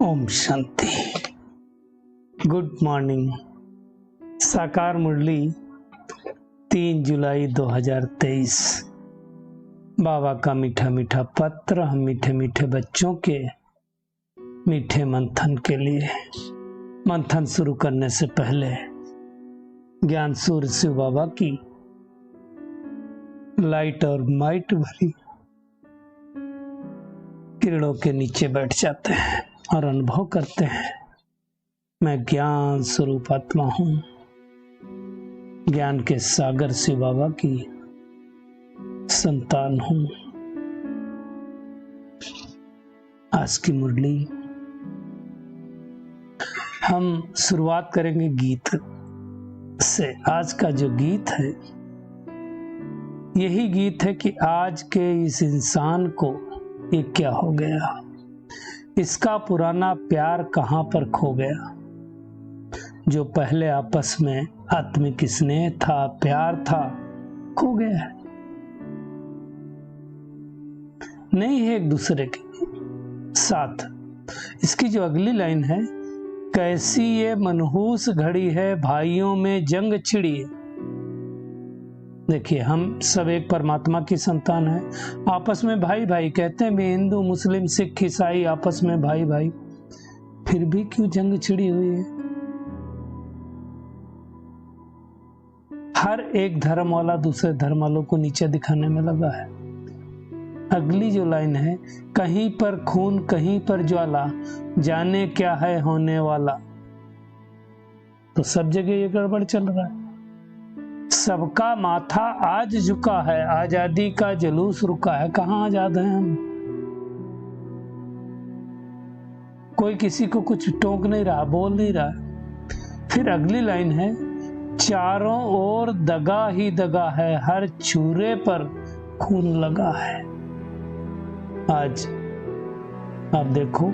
Om Shanti. Good morning. साकार मुरली 3 जुलाई 2023। बाबा का मीठा मीठा पत्र हम मीठे मीठे बच्चों के मीठे मंथन के लिए। मंथन शुरू करने से पहले ज्ञान सूर्य शिव बाबा की लाइट और माइट भरी किरणों के नीचे बैठ जाते हैं और अनुभव करते हैं, मैं ज्ञान स्वरूप आत्मा हूं। ज्ञान के सागर शिव बाबा की संतान हूं। आज की मुरली हम शुरुआत करेंगे गीत से। आज का जो गीत है यही गीत है कि आज के इस इंसान को ये क्या हो गया, इसका पुराना प्यार कहां पर खो गया। जो पहले आपस में आत्मिक स्नेह था, प्यार था, खो गया है। नहीं है एक दूसरे के साथ। इसकी जो अगली लाइन है, कैसी ये मनहूस घड़ी है, भाइयों में जंग छिड़ी है। देखिए, हम सब एक परमात्मा की संतान है। आपस में भाई भाई कहते हैं भी, हिंदू मुस्लिम सिख ईसाई आपस में भाई भाई, फिर भी क्यों जंग छिड़ी हुई है। हर एक धर्म वाला दूसरे धर्म वालों को नीचे दिखाने में लगा है। अगली जो लाइन है, कहीं पर खून कहीं पर ज्वाला, जाने क्या है होने वाला। तो सब जगह ये गड़बड़ चल रहा है। सबका माथा आज झुका है, आजादी का जुलूस रुका है। कहां आजाद हैं हम? कोई किसी को कुछ टोक नहीं रहा, बोल नहीं रहा। फिर अगली लाइन है, चारों ओर दगा ही दगा है, हर छुरे पर खून लगा है। आज आप देखो,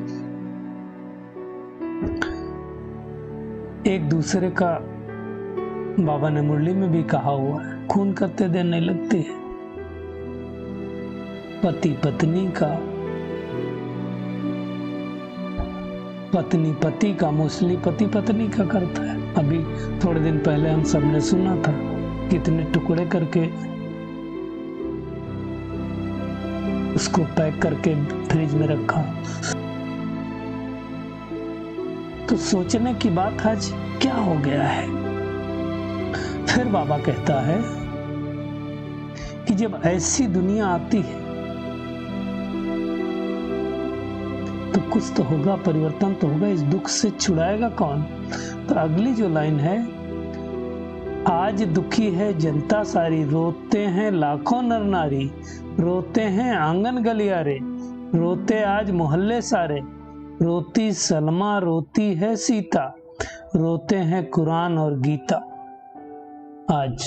एक दूसरे का, बाबा ने मुरली में भी कहा हुआ है, खून करते देर नहीं लगती है। पति पत्नी का, पत्नी पति का, मोस्टली पति पत्नी का करता है। अभी थोड़े दिन पहले हम सबने सुना था कितने टुकड़े करके उसको पैक करके फ्रिज में रखा। तो सोचने की बात, आज क्या हो गया है। फिर बाबा कहता है कि जब ऐसी दुनिया आती है तो कुछ तो होगा, परिवर्तन तो होगा। इस दुख से छुड़ाएगा कौन? तो अगली जो लाइन है, आज दुखी है जनता सारी, रोते हैं लाखों नर नारी, रोते हैं आंगन गलियारे, रोते आज मोहल्ले सारे, रोती सलमा रोती है सीता, रोते हैं कुरान और गीता। आज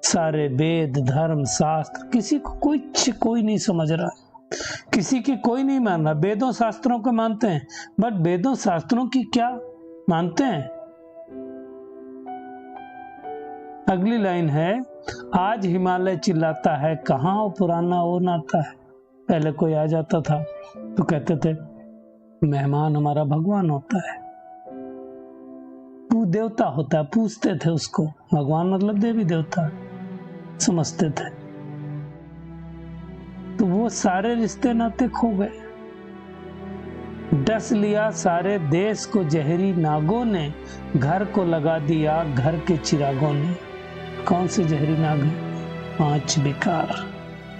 सारे वेद धर्म शास्त्र, किसी को कोई नहीं समझ रहा, किसी की कोई नहीं मान रहा। वेदों शास्त्रों को मानते हैं, बट वेदों शास्त्रों की क्या मानते हैं। अगली लाइन है, आज हिमालय चिल्लाता है, कहाँ वो पुराना वो नाता है। पहले कोई आ जाता था तो कहते थे मेहमान हमारा भगवान होता है, देवता होता है, पूछते थे उसको। भगवान मतलब देवी देवता समझते थे। तो वो सारे रिश्ते नाते खो गए। डस लिया सारे देश को जहरी नागों ने, घर को लगा दिया घर के चिरागों ने। कौन से जहरी नाग हैं? 5 विकार,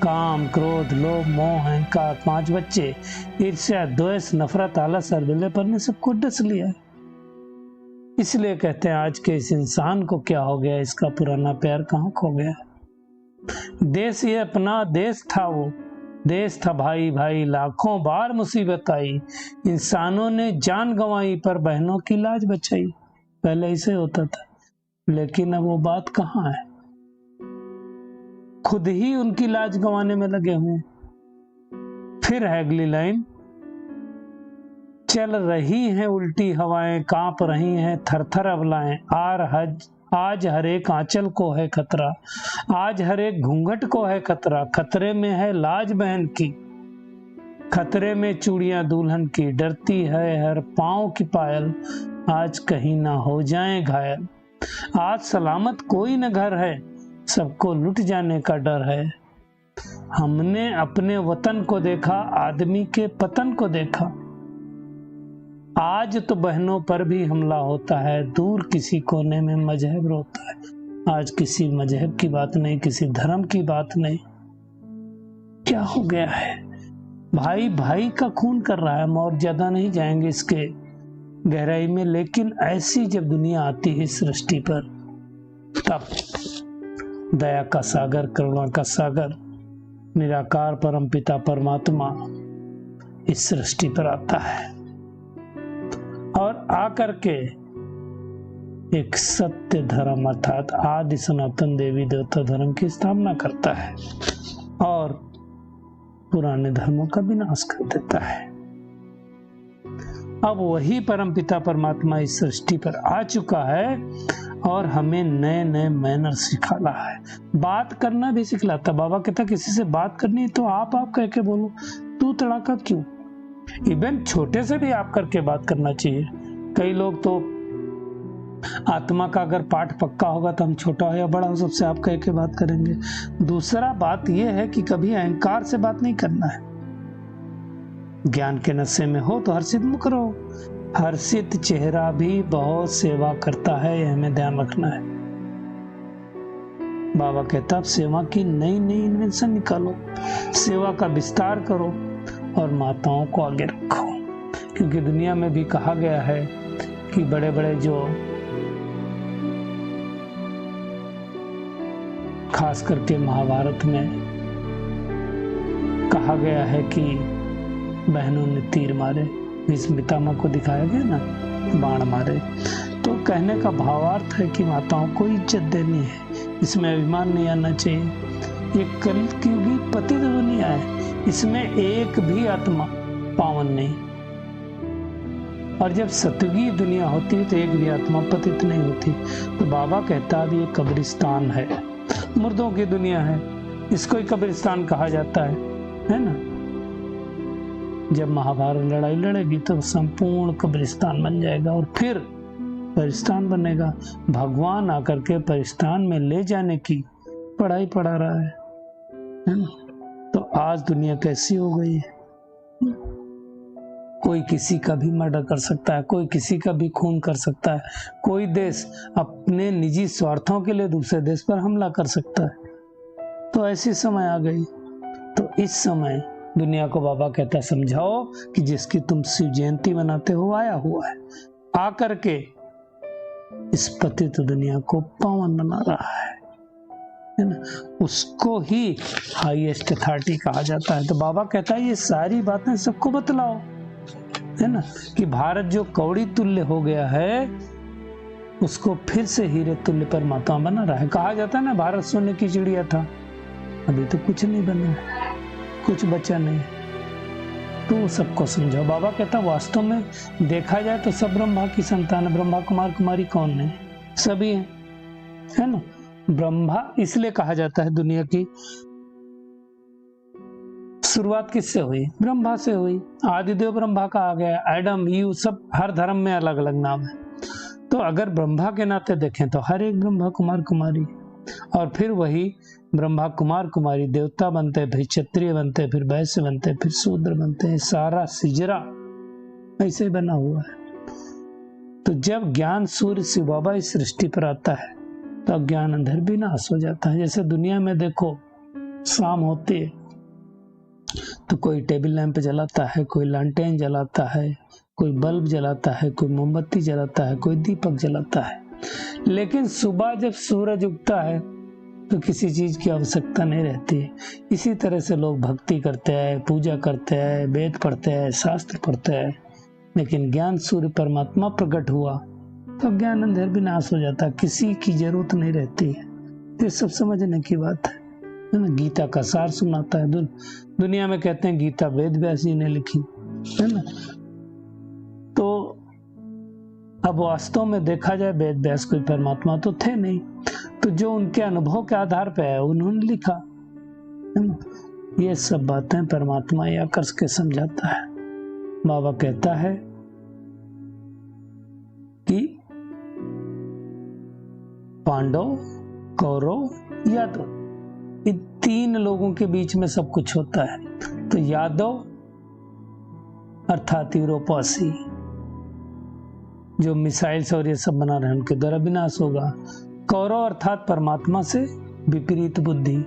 काम क्रोध लोभ मोह अहंकार। 5 बच्चे, ईर्ष्या द्वेष नफरत आलस और बिल्लेपन ने सबको डस लिया है। इसलिए कहते हैं आज के इस इंसान को क्या हो गया, इसका पुराना प्यार कहाँ खो गया। देश ये अपना देश था, वो देश था भाई भाई, लाखों बार मुसीबत आई, इंसानों ने जान गंवाई पर बहनों की लाज बचाई। पहले ऐसे होता था, लेकिन अब वो बात कहाँ है। खुद ही उनकी लाज गंवाने में लगे हुए। फिर है अगली लाइन, चल रही हैं उल्टी हवाएं, कांप रही हैं थरथर अबलाएं, आज हर एक आंचल को है खतरा, आज हर एक घूंघट को है खतरा, खतरे में है लाज बहन की। खतरे में चूड़ियां दुल्हन की, डरती है हर पांव की पायल, आज कहीं ना हो जाए घायल। आज सलामत कोई न घर है, सबको लुट जाने का डर है। हमने अपने वतन को देखा, आदमी के पतन को देखा। आज तो बहनों पर भी हमला होता है, दूर किसी कोने में मजहब रोता है। आज किसी मजहब की बात नहीं, किसी धर्म की बात नहीं। क्या हो गया है? भाई भाई का खून कर रहा है। और ज्यादा नहीं जाएंगे इसके गहराई में, लेकिन ऐसी जब दुनिया आती है सृष्टि पर, तब दया का सागर, करुणा का सागर, निराकार परमपिता परमात्मा इस सृष्टि पर आता है और आकर के एक सत्य धर्म अर्थात आदि सनातन देवी देवता धर्म की स्थापना करता है और पुराने धर्मों का विनाश कर देता है। अब वही परमपिता परमात्मा इस सृष्टि पर आ चुका है और हमें नए नए मैनर सिखाना है। बात करना भी सिखलाता। बाबा कहता किसी से बात करनी है तो आप कह के बोलो, तू तड़ाका क्यों। इवन छोटे से भी आप करके बात करना चाहिए। कई लोग तो आत्मा का अगर पाठ पक्का होगा तो हम छोटा हो या बड़ा हो सबसे आप कह के बात करेंगे। दूसरा बात यह है कि कभी अहंकार से बात नहीं करना है। ज्ञान के नशे में हो तो हर्षित मुख रहो। हर्षित चेहरा भी बहुत सेवा करता है, यह हमें ध्यान रखना है। बाबा कहता अब सेवा की नई नई इन्वेंशन निकालो, सेवा का विस्तार करो और माताओं को आगे रखो। क्योंकि दुनिया में भी कहा गया है कि बड़े बड़े जो खास करके महाभारत में कहा गया है कि बहनों ने तीर मारे, भीष्म पितामह को दिखाया गया ना, बाण मारे। तो कहने का भावार्थ है कि माताओं को इज्जत देनी है, इसमें अभिमान नहीं आना चाहिए। ये कलयुगी पतित दुनिया है, इसमें एक भी आत्मा पावन नहीं। और जब सतयुगी दुनिया होती है तो एक भी आत्मा पतित नहीं होती। तो बाबा कहता अब ये कब्रिस्तान है, मुर्दों की दुनिया है, इसको ही कब्रिस्तान कहा जाता है ना। जब महाभारत लड़ाई लड़ेगी तो संपूर्ण कब्रिस्तान बन जाएगा और फिर परिस्तान बनेगा। भगवान आकर के परिस्तान में ले जाने की पढ़ाई पढ़ा रहा है ना। तो आज दुनिया कैसी हो गई है, कोई किसी का भी मर्डर कर सकता है, कोई किसी का भी खून कर सकता है, कोई देश अपने निजी स्वार्थों के लिए दूसरे देश पर हमला कर सकता है। तो ऐसी समय आ गई। तो इस समय दुनिया को बाबा कहता समझाओ कि जिसकी तुम शिव जयंती मनाते हो आया हुआ है, आकर के इस पतित दुनिया को पावन बना रहा है ना। उसको ही हाईएस्ट अथॉरिटी कहा जाता है। तो बाबा कहता है ये सारी बातें सबको बतलाओ, है ना, कि भारत जो कौड़ी तुल्य हो गया है उसको फिर से हीरे तुल्य परमात्मा बना रहा है। कहा जाता है ना भारत सोने की चिड़िया था, अभी तो कुछ नहीं बना, कुछ बचा नहीं। तो सबको समझाओ। बाबा कहता वास्तव में देखा जाए तो सब ब्रह्मा की संतान है। ब्रह्मा कुमार कुमारी कौन है? सभी है ना। ब्रह्मा इसलिए कहा जाता है, दुनिया की शुरुआत किससे हुई? ब्रह्मा से हुई। आदिदेव ब्रह्मा का आ गया, एडम, ईव, सब हर धर्म में अलग अलग नाम है। तो अगर ब्रह्मा के नाते देखें तो हर एक ब्रह्मा कुमार कुमारी, और फिर वही ब्रह्मा कुमार कुमारी देवता बनते, फिर क्षत्रिय बनते, फिर वैश्य बनते, फिर शूद्र बनते हैं। सारा सिजरा ऐसे ही बना हुआ है। तो जब ज्ञान सूर्य शिव बाबा इस सृष्टि पर आता है तो अज्ञान अंधेर भी नाश हो जाता है। जैसे दुनिया में देखो शाम होती है तो कोई टेबल लैंप जलाता है, कोई लालटेन जलाता है, कोई बल्ब जलाता है, कोई मोमबत्ती जलाता है, कोई दीपक जलाता है। लेकिन सुबह जब सूरज उगता है तो किसी चीज की आवश्यकता नहीं रहती है। इसी तरह से लोग भक्ति करते हैं, पूजा करते हैं, वेद पढ़ते हैं, शास्त्र पढ़ते हैं, लेकिन ज्ञान सूर्य परमात्मा प्रकट हुआ तो ज्ञान अंधेर भी नाश हो जाता है, किसी की जरूरत नहीं रहती है। ये सब समझने की बात है ना। गीता का सार सुनाता है। दुनिया में कहते हैं गीता वेद व्यास जी ने लिखी, है ना। तो अब वास्तव में देखा जाए वेद व्यास कोई परमात्मा तो थे नहीं, तो जो उनके अनुभव के आधार पे है उन्होंने लिखा, है ना। ये सब बातें परमात्मा या कर के समझाता है। बाबा कहता है कि पांडव, कौरव, यादव, इन 3 लोगों के बीच में सब कुछ होता है। तो यादव अर्थात यूरोपासी जो मिसाइल्स और ये सब बना रहे हैं उनके द्वारा विनाश होगा। कौरव अर्थात परमात्मा से विपरीत बुद्धि,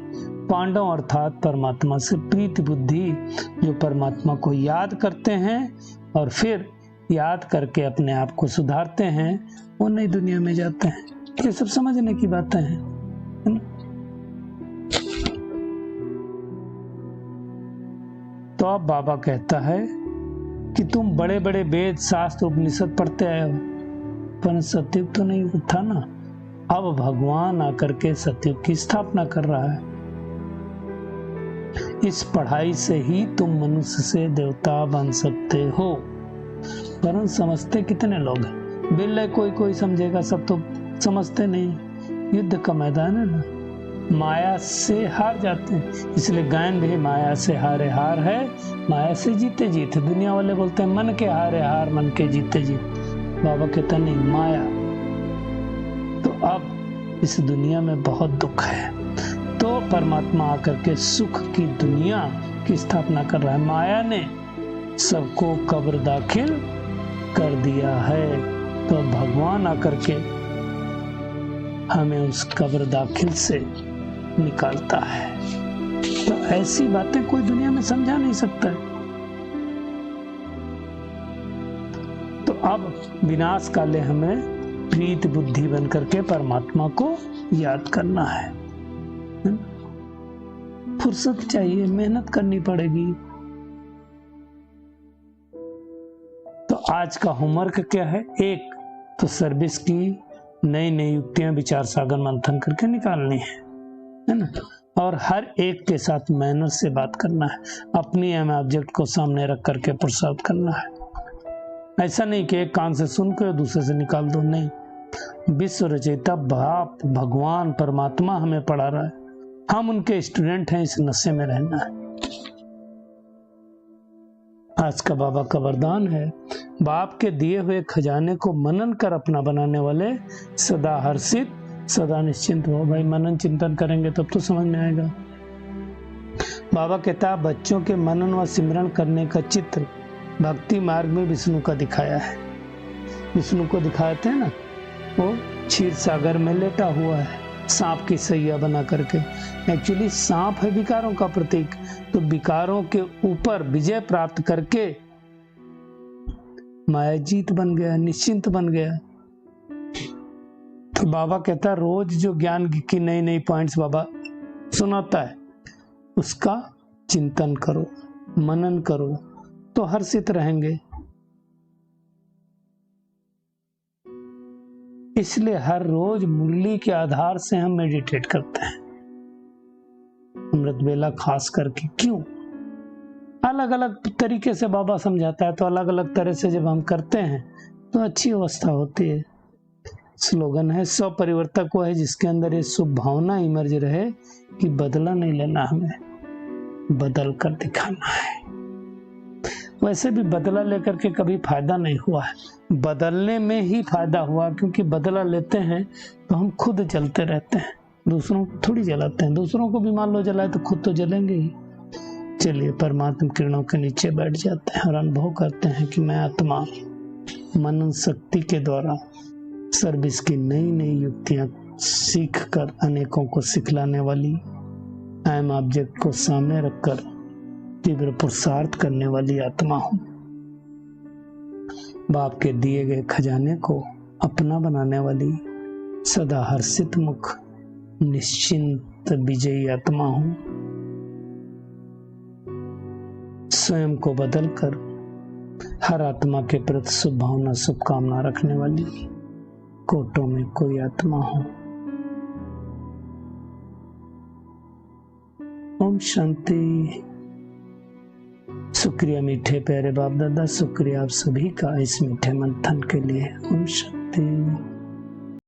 पांडव अर्थात परमात्मा से प्रीत बुद्धि, जो परमात्मा को याद करते हैं और फिर याद करके अपने आप को सुधारते हैं, वो नई दुनिया में जाते हैं। ये सब समझने की बातें हैं, है ना? तो अब बाबा कहता है कि तुम बड़े बड़े वेद, शास्त्र, उपनिषद पढ़ते आए हो, पर सतयुग तो नहीं था ना। अब भगवान आकर के सतयुग की स्थापना कर रहा है। इस पढ़ाई से ही तुम मनुष्य से देवता बन सकते हो। परंतु समझते कितने लोग हैं? बिल्ले कोई समझेगा, सब तो समझते नहीं। युद्ध का मैदान है ना, माया से हार जाते हैं। इसलिए गायन भी माया से हारे हार है, माया से जीते जीत। दुनिया वाले बोलते हैं मन के हारे हार, मन के जीते जीत। बाबा कहता नहीं, माया। तो अब इस दुनिया में बहुत दुख है, तो परमात्मा आकर के सुख की दुनिया की स्थापना कर रहा है। माया ने सबको कब्र दाखिल कर दिया है, तो भगवान आकर के हमें उस कब्र दाखिल से निकालता है। तो ऐसी बातें कोई दुनिया में समझा नहीं सकता है। तो अब विनाश काले हमें प्रीत बुद्धि बन करके परमात्मा को याद करना है। फुर्सत चाहिए, मेहनत करनी पड़ेगी। तो आज का होमवर्क क्या है? एक तो सर्विस की नई नई युक्तियां विचार सागर मंथन करके निकालनी है ना? और हर एक के साथ मैनर से बात करना है, अपनी एम ऑब्जेक्ट को सामने रख करके प्रसाद करना है। ऐसा नहीं कि एक कान से सुन के दूसरे से निकाल दो, नहीं। विश्व रचयिता बाप भगवान परमात्मा हमें पढ़ा रहा है, हम उनके स्टूडेंट हैं। इस नशे में रहना है। आज का बाबा का वरदान है, बाप के दिए हुए खजाने को मनन कर अपना बनाने वाले सदा हर्षित, सदा निश्चिंत हो। भाई मनन चिंतन करेंगे तब तो समझ में आएगा। बाबा कहता है, बच्चों के मनन व सिमरन करने का चित्र भक्ति मार्ग में विष्णु का दिखाया है। विष्णु को दिखाते हैं ना, वो क्षीर सागर में लेटा हुआ है, सांप की सैया बना करके। एक्चुअली सांप है विकारों का प्रतीक, तो विकारों के ऊपर विजय प्राप्त करके मायाजीत बन गया, निश्चिंत बन गया। तो बाबा कहता है, रोज जो ज्ञान की नई नई पॉइंट्स बाबा सुनाता है, उसका चिंतन करो, मनन करो, तो हर्षित रहेंगे। इसलिए हर रोज मुरली के आधार से हम मेडिटेट करते हैं, अमृत बेला खास करके। क्यों? अलग अलग तरीके से बाबा समझाता है, तो अलग अलग तरह से जब हम करते हैं तो अच्छी अवस्था होती है। स्लोगन है, स्व परिवर्तक वो है जिसके अंदर ये शुभ भावना इमर्ज रहे कि बदला नहीं लेना, हमें बदल कर दिखाना है। वैसे भी बदला लेकर के कभी फायदा नहीं हुआ है, बदलने में ही फायदा हुआ। क्योंकि बदला लेते हैं तो हम खुद जलते रहते हैं, दूसरों को थोड़ी जलाते हैं। दूसरों को भी मान लो जलाए तो खुद तो जलेंगे ही। चलिए परमात्मा किरणों के नीचे बैठ जाते हैं और अनुभव करते हैं कि मैं आत्मा मनन शक्ति के द्वारा सर्विस की नई नई युक्तियां सीख कर अनेकों को सिखलाने वाली, एम ऑब्जेक्ट को सामने रखकर तीव्र पुरुषार्थ करने वाली आत्मा हूं। बाप के दिए गए खजाने को अपना बनाने वाली सदा हर्षित मुख निश्चिंत विजयी आत्मा हूं। स्वयं को बदलकर हर आत्मा के प्रति शुभ भावना, शुभकामना रखने वाली कोटों में कोई आत्मा हो। ओम शांति। शुक्रिया मीठे प्यारे बाप दादा, शुक्रिया आप सभी का इस मीठे मंथन के लिए। ओम शांति।